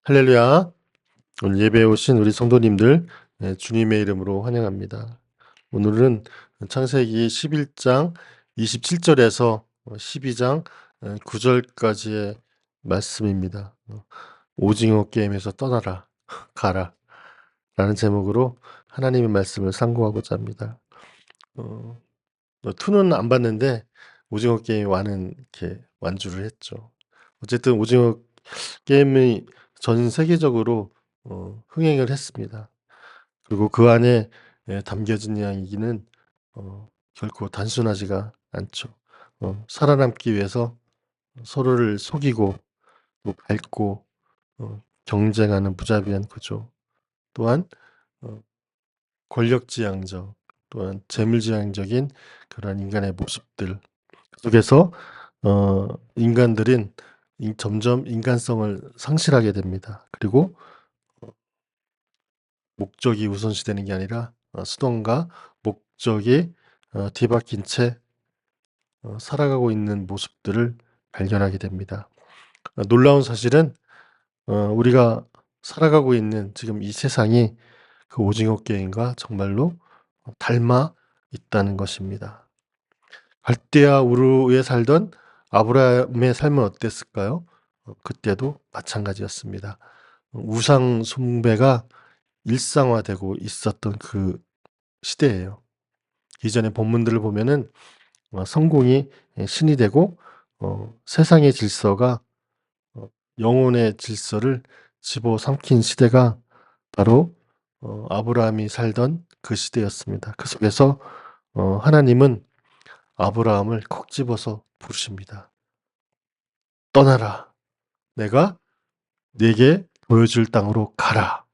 할렐루야. 오늘 예배에 오신 우리 성도님들 주님의 이름으로 환영합니다. 오늘은 창세기 11장 27절에서 12장 9절까지의 말씀입니다. 오징어 게임에서 떠나라, 가라 라는 제목으로 하나님의 말씀을 상고하고자 합니다. 어, 2는 안 봤는데 오징어 게임 1은 이렇게 완주를 했죠. 어쨌든 오징어 게임이 전 세계적으로 흥행을 했습니다. 그리고 그 안에 담겨진 이야기는 결코 단순하지가 않죠. 살아남기 위해서 서로를 속이고 또 밟고 경쟁하는 무자비한 구조, 또한 권력지향적, 또한 재물지향적인 그러한 인간의 모습들 속에서 인간들은 점점 인간성을 상실하게 됩니다. 그리고 목적이 우선시되는 게 아니라 수단과 목적이 뒤바뀐 채 살아가고 있는 모습들을 발견하게 됩니다. 놀라운 사실은 우리가 살아가고 있는 지금 이 세상이 그 오징어 게임과 정말로 닮아 있다는 것입니다. 갈대아 우르에 살던 아브라함의 삶은 어땠을까요? 그때도 마찬가지였습니다. 우상 숭배가 일상화되고 있었던 그 시대예요. 이전의 본문들을 보면은 성공이 신이 되고 세상의 질서가 영혼의 질서를 집어삼킨 시대가 바로 아브라함이 살던 그 시대였습니다. 그 속에서 하나님은 아브라함을 콕 집어서 부르십니다. 떠나라. 내가 네게 보여줄 땅으로 가라.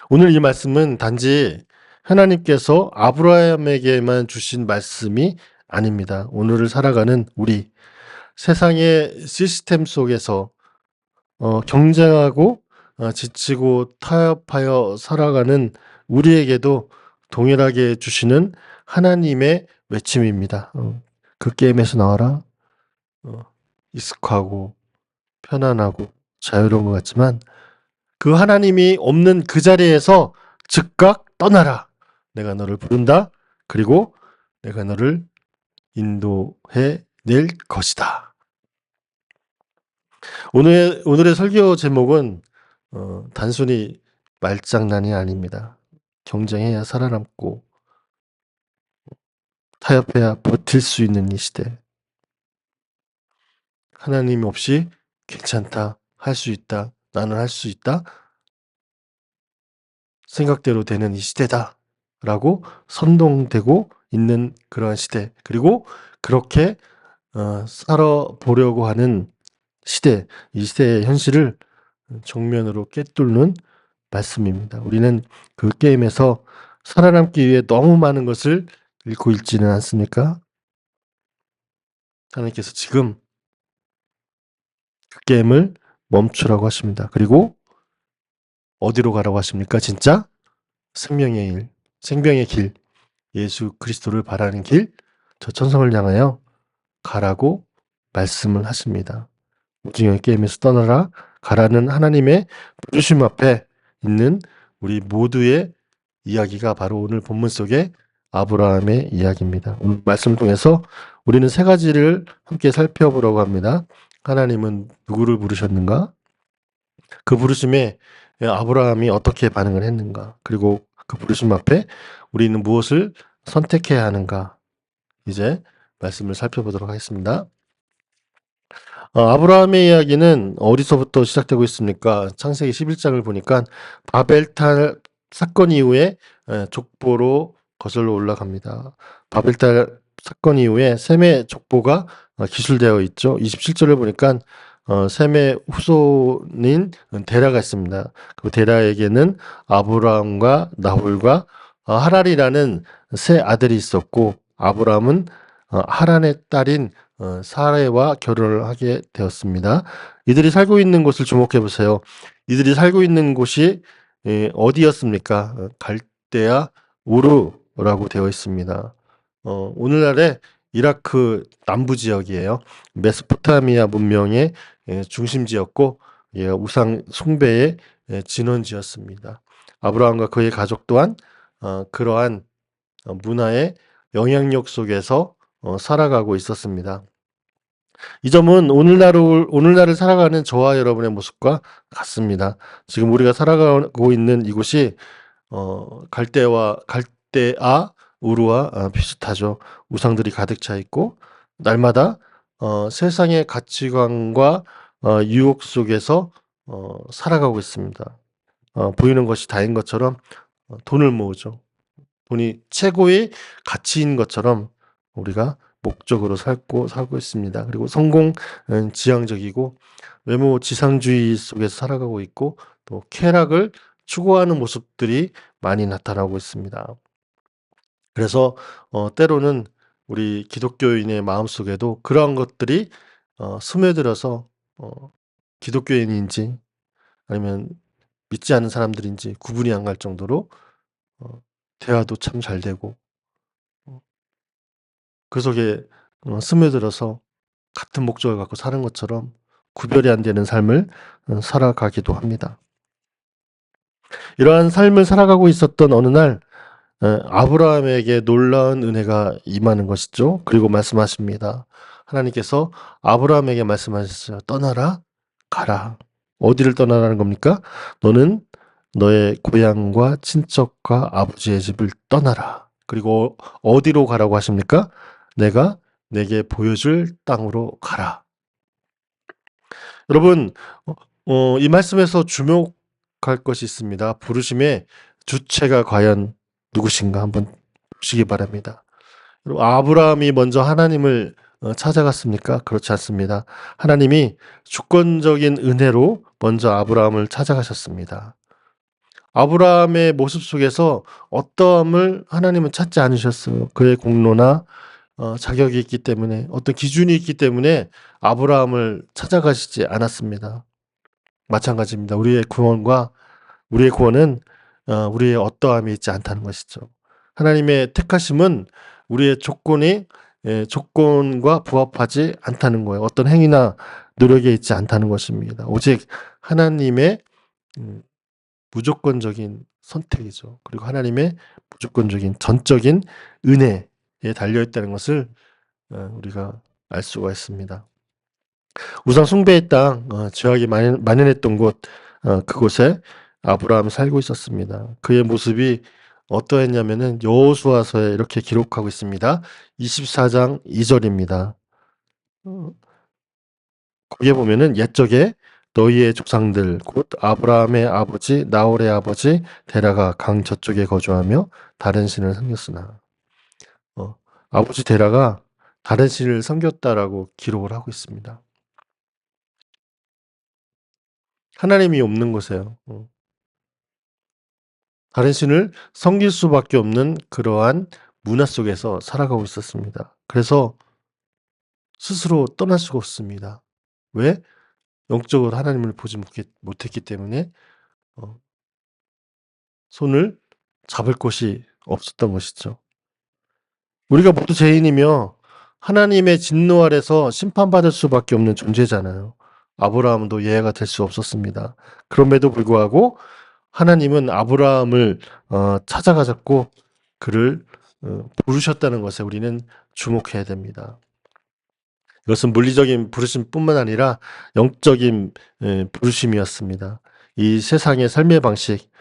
오늘 이 말씀은 단지 하나님께서 아브라함에게만 주신 말씀이 아닙니다. 오늘을 살아가는 우리, 세상의 시스템 속에서 경쟁하고 지치고 타협하여 살아가는 우리에게도 동일하게 주시는 하나님의 외침입니다. 그 게임에서 나와라. 익숙하고 편안하고 자유로운 것 같지만 그 하나님이 없는 그 자리에서 즉각 떠나라. 내가 너를 부른다. 그리고 내가 너를 인도해 낼 것이다. 오늘의 설교 제목은 단순히 말장난이 아닙니다. 경쟁해야 살아남고 타협해야 버틸 수 있는 이 시대. 하나님 없이 괜찮다, 할 수 있다, 나는 할 수 있다, 생각대로 되는 이 시대다 라고 선동되고 있는 그러한 시대, 그리고 그렇게 살아보려고 하는 시대, 이 시대의 현실을 정면으로 꿰뚫는 말씀입니다. 우리는 그 게임에서 살아남기 위해 너무 많은 것을 잃고 있지는 않습니까? 하나님께서 지금 그 게임을 멈추라고 하십니다. 그리고 어디로 가라고 하십니까? 진짜 생명의 일, 생명의 길, 예수 그리스도를 바라는 길, 저 천성을 향하여 가라고 말씀을 하십니다. 오징어 게임에서 떠나라, 가라는 하나님의 부르심 앞에 있는 우리 모두의 이야기가 바로 오늘 본문 속의 아브라함의 이야기입니다. 오늘 말씀을 통해서 우리는 세 가지를 함께 살펴보려고 합니다. 하나님은 누구를 부르셨는가? 그 부르심에 아브라함이 어떻게 반응을 했는가? 그리고 그 부르심 앞에 우리는 무엇을 선택해야 하는가? 이제 말씀을 살펴보도록 하겠습니다. 아브라함의 이야기는 어디서부터 시작되고 있습니까? 창세기 11장을 보니까 바벨탑 사건 이후에 족보로 거슬러 올라갑니다. 바벨탑 사건 이후에 셈의 족보가 기술되어 있죠. 27절을 보니까 셈의 후손인 데라가 있습니다. 그 데라에게는 아브라함과 나홀과 하란이라는 세 아들이 있었고, 아브라함은 하란의 딸인 사레와 결혼을 하게 되었습니다. 이들이 살고 있는 곳을 주목해 보세요. 이들이 살고 있는 곳이 어디였습니까? 갈대아 우르라고 되어 있습니다. 오늘날의 이라크 남부 지역이에요. 메소포타미아 문명의 중심지였고, 얘가 우상 숭배의 진원지였습니다. 아브라함과 그의 가족 또한 그러한 문화의 영향력 속에서 살아가고 있었습니다. 이 점은 오늘날을 살아가는 저와 여러분의 모습과 같습니다. 지금 우리가 살아가고 있는 이곳이 갈대아 우르와 비슷하죠. 우상들이 가득 차 있고 날마다 세상의 가치관과 유혹 속에서 살아가고 있습니다. 보이는 것이 다인 것처럼 돈을 모으죠. 돈이 최고의 가치인 것처럼 우리가 목적으로 살고 있습니다. 그리고 성공은 지향적이고 외모 지상주의 속에서 살아가고 있고 또 쾌락을 추구하는 모습들이 많이 나타나고 있습니다. 그래서 때로는 우리 기독교인의 마음속에도 그러한 것들이 스며들어서 기독교인인지 아니면 믿지 않는 사람들인지 구분이 안 갈 정도로 대화도 참 잘 되고 그 속에 스며들어서 같은 목적을 갖고 사는 것처럼 구별이 안 되는 삶을 살아가기도 합니다. 이러한 삶을 살아가고 있었던 어느 날 아브라함에게 놀라운 은혜가 임하는 것이죠. 그리고 말씀하십니다. 하나님께서 아브라함에게 말씀하셨어요. 떠나라, 가라. 어디를 떠나라는 겁니까? 너는 너의 고향과 친척과 아버지의 집을 떠나라. 그리고 어디로 가라고 하십니까? 내가 내게 보여줄 땅으로 가라. 여러분, 이 말씀에서 주목할 것이 있습니다. 부르심의 주체가 과연 누구신가 한번 보시기 바랍니다. 아브라함이 먼저 하나님을 찾아갔습니까? 그렇지 않습니다. 하나님이 주권적인 은혜로 먼저 아브라함을 찾아가셨습니다. 아브라함의 모습 속에서 어떠함을 하나님은 찾지 않으셨어요. 그의 공로나 자격이 있기 때문에 어떤 기준이 있기 때문에 아브라함을 찾아가시지 않았습니다. 마찬가지입니다. 우리의 구원은 우리의 어떠함이 있지 않다는 것이죠. 하나님의 택하심은 우리의 조건과 부합하지 않다는 거예요. 어떤 행위나 노력에 있지 않다는 것입니다. 오직 하나님의 무조건적인 선택이죠. 그리고 하나님의 무조건적인 전적인 은혜에 달려있다는 것을 우리가 알 수가 있습니다. 우상 숭배의 땅, 죄악이 만연했던 곳, 그곳에 아브라함이 살고 있었습니다. 그의 모습이 어떠했냐면은 여호수아서에 이렇게 기록하고 있습니다. 24장 2절입니다. 거기에 보면은 옛적에 너희의 조상들 곧 아브라함의 아버지 나홀의 아버지 데라가 강 저쪽에 거주하며 다른 신을 섬겼으나 아버지 데라가 다른 신을 섬겼다라고 기록을 하고 있습니다. 하나님이 없는 곳이에요. 다른 신을 섬길 수밖에 없는 그러한 문화 속에서 살아가고 있었습니다. 그래서 스스로 떠날 수가 없습니다. 왜? 영적으로 하나님을 보지 못했기 때문에 손을 잡을 곳이 없었던 것이죠. 우리가 모두 죄인이며 하나님의 진노 아래서 심판받을 수밖에 없는 존재잖아요. 아브라함도 예외가 될 수 없었습니다. 그럼에도 불구하고 하나님은 아브라함을 찾아가셨고 그를 부르셨다는 것에 우리는 주목해야 됩니다. 이것은 물리적인 부르심뿐만 아니라 영적인 부르심이었습니다. 이 세상의 삶의 방식,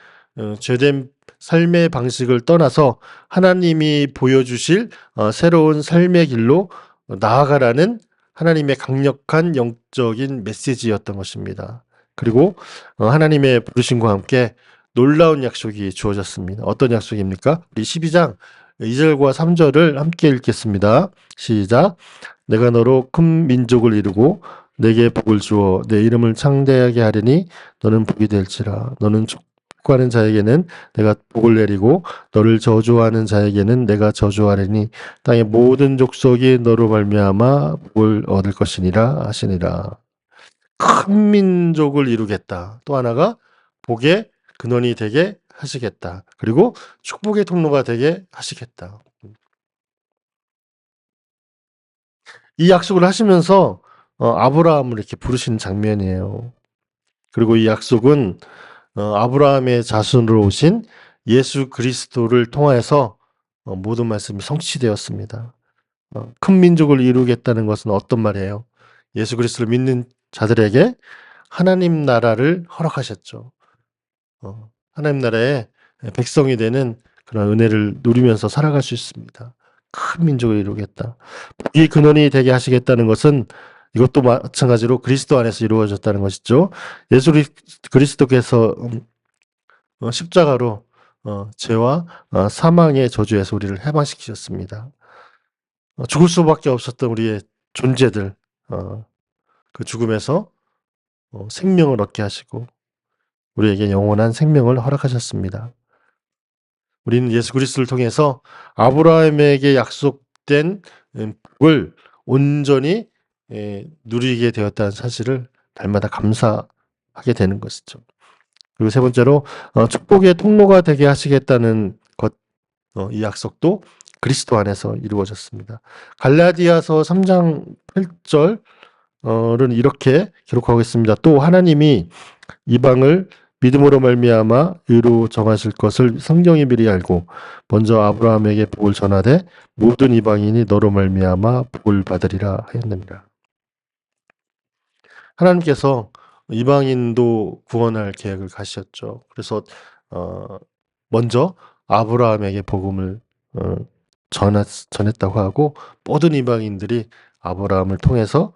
죄된 삶의 방식을 떠나서 하나님이 보여주실 새로운 삶의 길로 나아가라는 하나님의 강력한 영적인 메시지였던 것입니다. 그리고 하나님의 부르심과 함께 놀라운 약속이 주어졌습니다. 어떤 약속입니까? 우리 12장 2절과 3절을 함께 읽겠습니다. 시작. 내가 너로 큰 민족을 이루고 내게 복을 주어 내 이름을 창대하게 하리니 너는 복이 될지라. 너는 축복하는 자에게는 내가 복을 내리고 너를 저주하는 자에게는 내가 저주하리니 땅의 모든 족속이 너로 말미암아 복을 얻을 것이니라 하시니라. 큰 민족을 이루겠다. 또 하나가 복의 근원이 되게 하시겠다. 그리고 축복의 통로가 되게 하시겠다. 이 약속을 하시면서 아브라함을 이렇게 부르시는 장면이에요. 그리고 이 약속은 아브라함의 자손으로 오신 예수 그리스도를 통하여서 모든 말씀이 성취되었습니다. 큰 민족을 이루겠다는 것은 어떤 말이에요? 예수 그리스도를 믿는 자들에게 하나님 나라를 허락하셨죠. 하나님 나라의 백성이 되는 그런 은혜를 누리면서 살아갈 수 있습니다. 큰 민족을 이루겠다. 이 근원이 되게 하시겠다는 것은 이것도 마찬가지로 그리스도 안에서 이루어졌다는 것이죠. 예수 그리스도께서 십자가로 죄와 사망의 저주에서 우리를 해방시키셨습니다. 죽을 수밖에 없었던 우리의 존재들, 그 죽음에서 생명을 얻게 하시고 우리에게 영원한 생명을 허락하셨습니다. 우리는 예수 그리스도를 통해서 아브라함에게 약속된 복을 온전히 누리게 되었다는 사실을 날마다 감사하게 되는 것이죠. 그리고 세 번째로 축복의 통로가 되게 하시겠다는 것, 이 약속도 그리스도 안에서 이루어졌습니다. 갈라디아서 3장 8절은 이렇게 기록하고 있습니다. 또 하나님이 이방을 믿음으로 말미암아 의로 정하실 것을 성경이 미리 알고 먼저 아브라함에게 복을 전하되 모든 이방인이 너로 말미암아 복을 받으리라 하였느니라. 하나님께서 이방인도 구원할 계획을 가셨죠. 그래서 먼저 아브라함에게 복음을 전했다고 하고 모든 이방인들이 아브라함을 통해서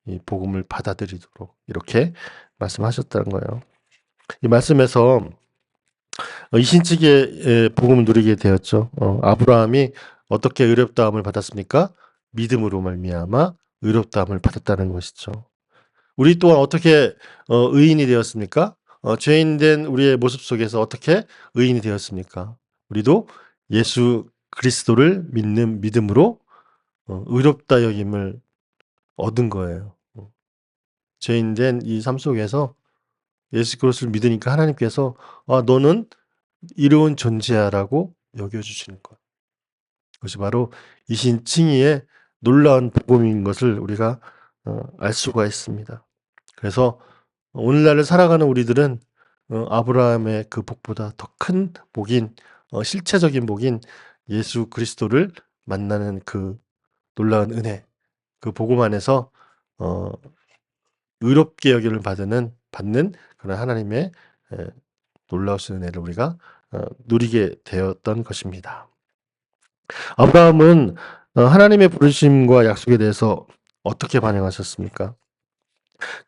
이 복음을 받아들이도록 이렇게 말씀하셨다는 거예요. 이 말씀에서 이신치기의 복음을 누리게 되었죠. 아브라함이 어떻게 의롭다함을 받았습니까? 믿음으로 말미암아 의롭다함을 받았다는 것이죠. 우리 또한 어떻게 의인이 되었습니까? 죄인된 우리의 모습 속에서 어떻게 의인이 되었습니까? 우리도 예수 그리스도를 믿는 믿음으로 의롭다 여김을 얻은 거예요. 죄인된 이 삶 속에서 예수 그리스도를 믿으니까 하나님께서 너는 이로운 존재야라고 여겨주시는 것. 그것이 바로 이신칭의의 놀라운 복음인 것을 우리가 알 수가 있습니다. 그래서 오늘날을 살아가는 우리들은 아브라함의 그 복보다 더 큰 복인, 실체적인 복인 예수 그리스도를 만나는 그 놀라운 은혜, 그 복음 안에서 의롭게 여김을 받는 그런 하나님의 놀라우신 은혜를 우리가 누리게 되었던 것입니다. 아브라함은 하나님의 부르심과 약속에 대해서 어떻게 반응하셨습니까?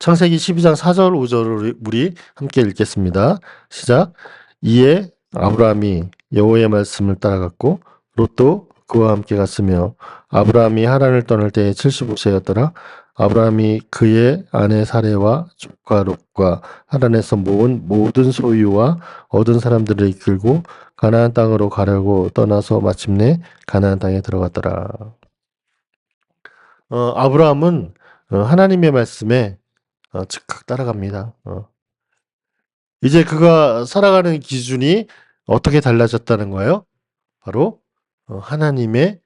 창세기 12장 4절 5절을 우리 함께 읽겠습니다. 시작. 이에 아브라함이 여호와의 말씀을 따라갔고 롯도 그와 함께 갔으며 아브라함이 하란을 떠날 때에 75세였더라. 아브라함이 그의 아내 사레와 조카 롯과 하란에서 모은 모든 소유와 얻은 사람들을 이끌고 가나안 땅으로 가려고 떠나서 마침내 가나안 땅에 들어갔더라. 아브라함은 하나님의 말씀에 즉각 따라갑니다. 이제 그가 살아가는 기준이 어떻게 달라졌다는 거예요? 바로 하나님의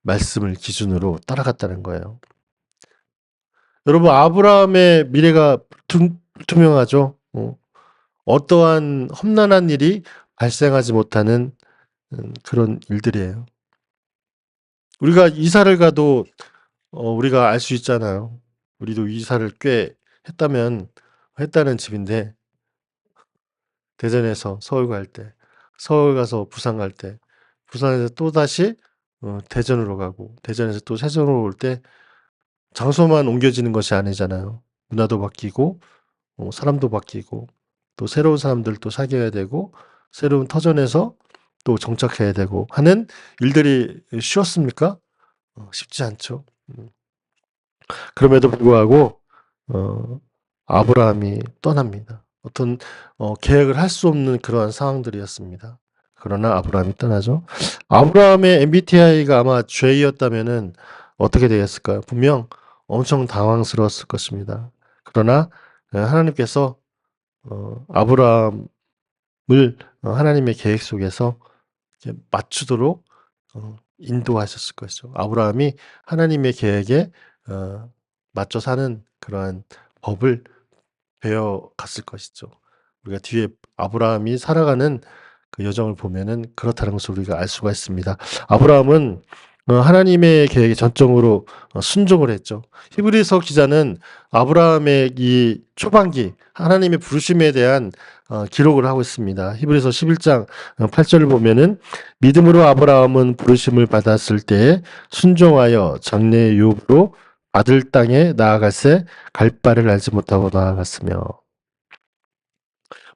말씀을 기준으로 따라갔다는 거예요. 여러분, 아브라함의 미래가 불투명하죠. 어떠한 험난한 일이 발생하지 못하는 그런 일들이에요. 우리가 이사를 가도 우리가 알 수 있잖아요. 우리도 이사를 꽤 했다는 집인데 대전에서 서울 갈 때, 서울 가서 부산 갈 때, 부산에서 또다시 대전으로 가고 대전에서 또 세전으로 올 때 장소만 옮겨지는 것이 아니잖아요. 문화도 바뀌고 사람도 바뀌고 또 새로운 사람들도 사귀어야 되고 새로운 터전에서 또 정착해야 되고 하는 일들이 쉬웠습니까? 쉽지 않죠. 그럼에도 불구하고 아브라함이 떠납니다. 어떤 계획을 할 수 없는 그러한 상황들이었습니다. 그러나 아브라함이 떠나죠. 아브라함의 MBTI가 아마 J였다면은 어떻게 되었을까요? 분명 엄청 당황스러웠을 것입니다. 그러나 하나님께서 아브라함을 하나님의 계획 속에서 맞추도록 인도하셨을 것이죠. 아브라함이 하나님의 계획에 맞춰 사는 그러한 법을 되어 갔을 것이죠. 우리가 뒤에 아브라함이 살아가는 그 여정을 보면은 그렇다는 것을 우리가 알 수가 있습니다. 아브라함은 하나님의 계획에 전적으로 순종을 했죠. 히브리서 기자는 아브라함의 이 초반기 하나님의 부르심에 대한 기록을 하고 있습니다. 히브리서 11장 8절을 보면은 믿음으로 아브라함은 부르심을 받았을 때 순종하여 장래의 유업으로 받을 땅에 나아갈새 갈 바를 알지 못하고 나아갔으며.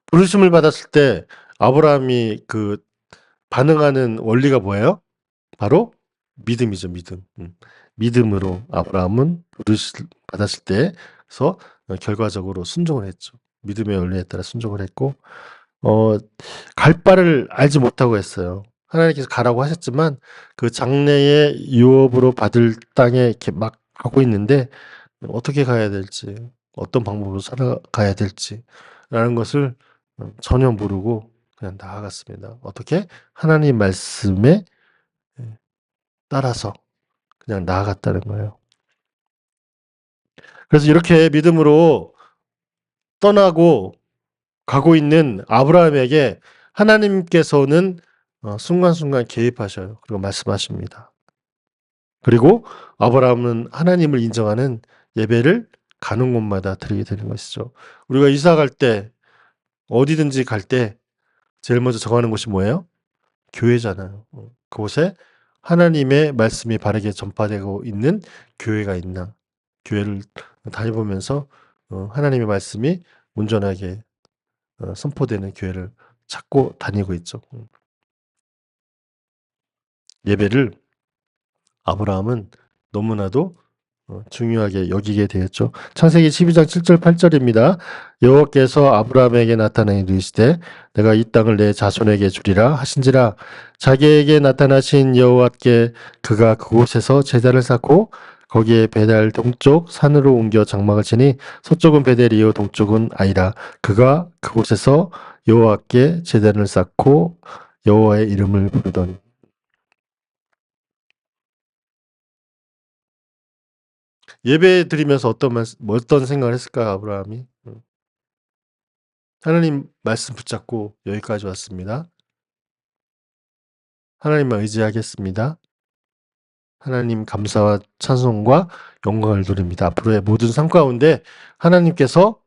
부르심을 받았을 때 아브라함이 그 반응하는 원리가 뭐예요? 바로 믿음이죠, 믿음. 믿음으로 아브라함은 부르심 받았을 때서 결과적으로 순종을 했죠. 믿음의 원리에 따라 순종을 했고, 갈 바를 알지 못하고 했어요. 하나님께서 가라고 하셨지만 그 장래의 유업으로 받을 땅에 이렇게 막 가고 있는데 어떻게 가야 될지, 어떤 방법으로 살아가야 될지라는 것을 전혀 모르고 그냥 나아갔습니다. 어떻게? 하나님 말씀에 따라서 그냥 나아갔다는 거예요. 그래서 이렇게 믿음으로 떠나고 가고 있는 아브라함에게 하나님께서는 순간순간 개입하셔요. 그리고 말씀하십니다. 그리고 아브라함은 하나님을 인정하는 예배를 가는 곳마다 드리게 되는 것이죠. 우리가 이사 갈 때, 어디든지 갈 때 제일 먼저 정하는 곳이 뭐예요? 교회잖아요. 그곳에 하나님의 말씀이 바르게 전파되고 있는 교회가 있나? 교회를 다녀보면서 하나님의 말씀이 온전하게 선포되는 교회를 찾고 다니고 있죠. 예배를 아브라함은 너무나도 중요하게 여기게 되었죠. 창세기 12장 7절 8절입니다. 여호와께서 아브라함에게 나타나 이르시되 내가 이 땅을 내 자손에게 주리라 하신지라. 자기에게 나타나신 여호와께 그가 그곳에서 제단을 쌓고 거기에 베델 동쪽 산으로 옮겨 장막을 치니 서쪽은 베델이요 동쪽은 아이라. 그가 그곳에서 여호와께 제단을 쌓고 여호와의 이름을 부르더니. 예배 드리면서 어떤 생각을 했을까요, 아브라함이? 하나님 말씀 붙잡고 여기까지 왔습니다. 하나님만 의지하겠습니다. 하나님 감사와 찬송과 영광을 드립니다. 앞으로의 모든 삶 가운데 하나님께서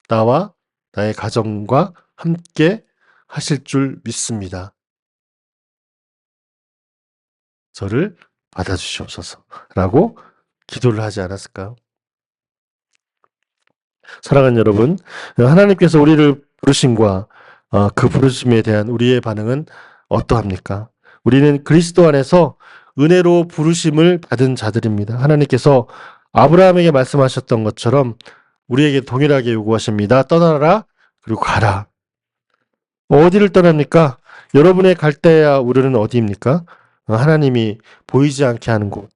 나와 나의 가정과 함께 하실 줄 믿습니다. 저를 받아주시옵소서라고 기도를 하지 않았을까요? 사랑하는 여러분, 하나님께서 우리를 부르심과 그 부르심에 대한 우리의 반응은 어떠합니까? 우리는 그리스도 안에서 은혜로 부르심을 받은 자들입니다. 하나님께서 아브라함에게 말씀하셨던 것처럼 우리에게 동일하게 요구하십니다. 떠나라, 그리고 가라. 어디를 떠납니까? 여러분의 갈대야 우르는 어디입니까? 하나님이 보이지 않게 하는 곳,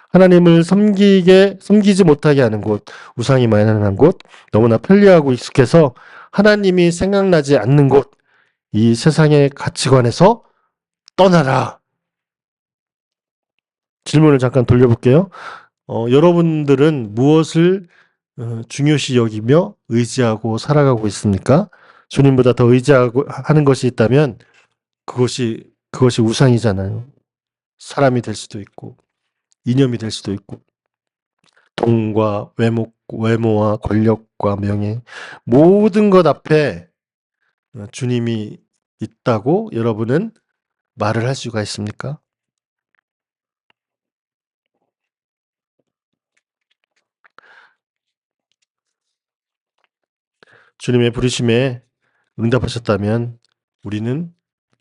하나님을 섬기지 못하게 하는 곳, 우상이 만연한 곳, 너무나 편리하고 익숙해서 하나님이 생각나지 않는 곳, 이 세상의 가치관에서 떠나라. 질문을 잠깐 돌려볼게요. 여러분들은 무엇을 중요시 여기며 의지하고 살아가고 있습니까? 주님보다 더 의지하고 하는 것이 있다면 그것이 우상이잖아요. 사람이 될 수도 있고 이념이 될 수도 있고 돈과 외모와 권력과 명예 모든 것 앞에 주님이 있다고 여러분은 말을 할 수가 있습니까? 주님의 부르심에 응답하셨다면 우리는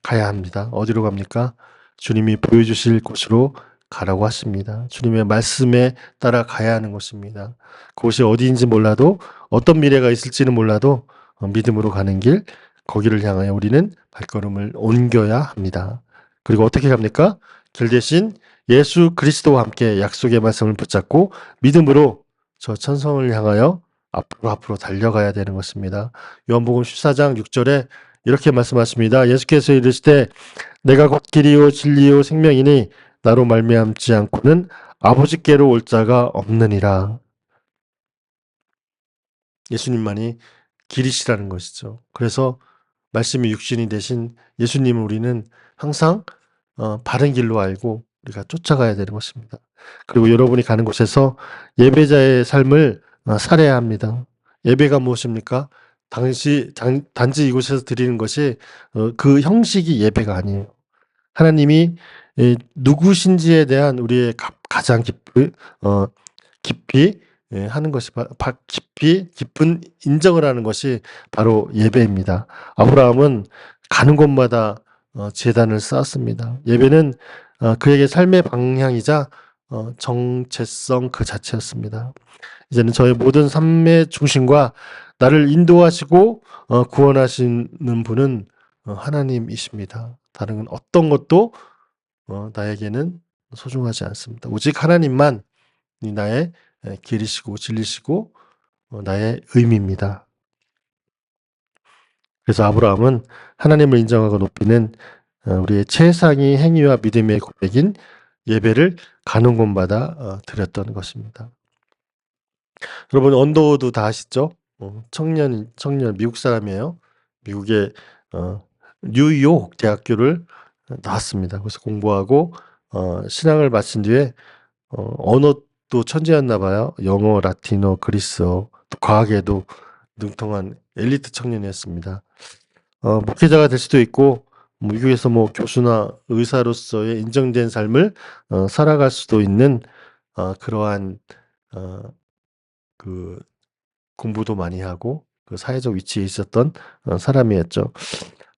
가야 합니다. 어디로 갑니까? 주님이 보여주실 곳으로 가라고 하십니다. 주님의 말씀에 따라 가야 하는 곳입니다. 그곳이 어디인지 몰라도 어떤 미래가 있을지는 몰라도 믿음으로 가는 길, 거기를 향하여 우리는 발걸음을 옮겨야 합니다. 그리고 어떻게 갑니까? 길 대신 예수 그리스도와 함께 약속의 말씀을 붙잡고 믿음으로 저 천성을 향하여 앞으로 달려가야 되는 것입니다. 요한복음 14장 6절에 이렇게 말씀하십니다. 예수께서 이르시되 내가 곧 길이요 진리요 생명이니 나로 말미암지 않고는 아버지께로 올 자가 없느니라. 예수님만이 길이시라는 것이죠. 그래서 말씀이 육신이 되신 예수님을 우리는 항상 바른 길로 알고 우리가 쫓아가야 되는 것입니다. 그리고 여러분이 가는 곳에서 예배자의 삶을 살아야 합니다. 예배가 무엇입니까? 단지 이곳에서 드리는 것이 그 형식이 예배가 아니에요. 하나님이 누구신지에 대한 우리의 가장 깊이 하는 것이 깊이 깊은 인정을 하는 것이 바로 예배입니다. 아브라함은 가는 곳마다 제단을 쌓았습니다. 예배는 그에게 삶의 방향이자 정체성 그 자체였습니다. 이제는 저의 모든 삶의 중심과 나를 인도하시고 구원하시는 분은 하나님이십니다. 다른 어떤 것도 나에게는 소중하지 않습니다. 오직 하나님만 나의 길이시고 진리시고 나의 의미입니다. 그래서 아브라함은 하나님을 인정하고 높이는 우리의 최상의 행위와 믿음의 고백인 예배를 가는 곳마다 드렸던 것입니다. 여러분 언더우드 다 아시죠? 청년 미국 사람이에요. 미국의 뉴욕 대학교를 나왔습니다. 그래서 공부하고 신학을 마친 뒤에 언어도 천재였나 봐요. 영어, 라틴어, 그리스어, 또 과학에도 능통한 엘리트 청년이었습니다. 목회자가 될 수도 있고 미국에서 뭐 교수나 의사로서의 인정된 삶을 살아갈 수도 있는 그러한 그 공부도 많이 하고 그 사회적 위치에 있었던 사람이었죠.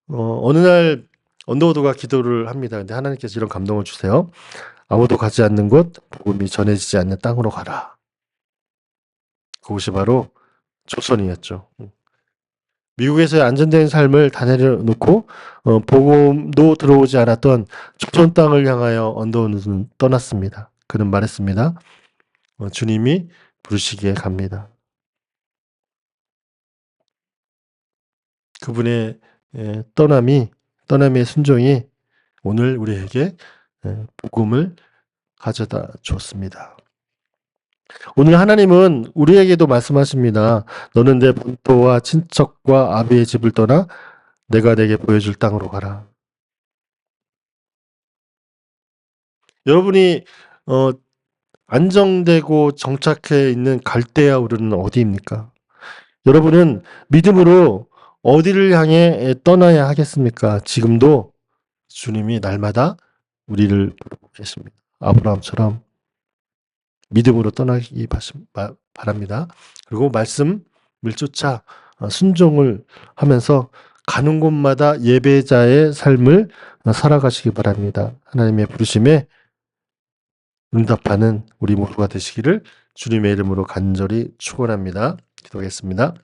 어느 날 언더우드가 기도를 합니다. 근데 하나님께서 이런 감동을 주세요. 아무도 가지 않는 곳, 복음이 전해지지 않는 땅으로 가라. 그곳이 바로 조선이었죠. 미국에서의 안전된 삶을 다 내려놓고 복음도 들어오지 않았던 조선 땅을 향하여 언더우드는 떠났습니다. 그는 말했습니다. 주님이 부르시기에 갑니다. 그분의 떠남의 순종이 오늘 우리에게 복음을 가져다 주었습니다. 오늘 하나님은 우리에게도 말씀하십니다. 너는 내 본토와 친척과 아비의 집을 떠나 내가 내게 보여줄 땅으로 가라. 여러분이 안정되고 정착해 있는 갈대아 우르는 어디입니까? 여러분은 믿음으로 어디를 향해 떠나야 하겠습니까? 지금도 주님이 날마다 우리를 부르고 계십니다. 아브라함처럼 믿음으로 떠나기 바랍니다. 그리고 말씀을 쫓아 순종을 하면서 가는 곳마다 예배자의 삶을 살아가시기 바랍니다. 하나님의 부르심에 응답하는 우리 모두가 되시기를 주님의 이름으로 간절히 축원합니다. 기도하겠습니다.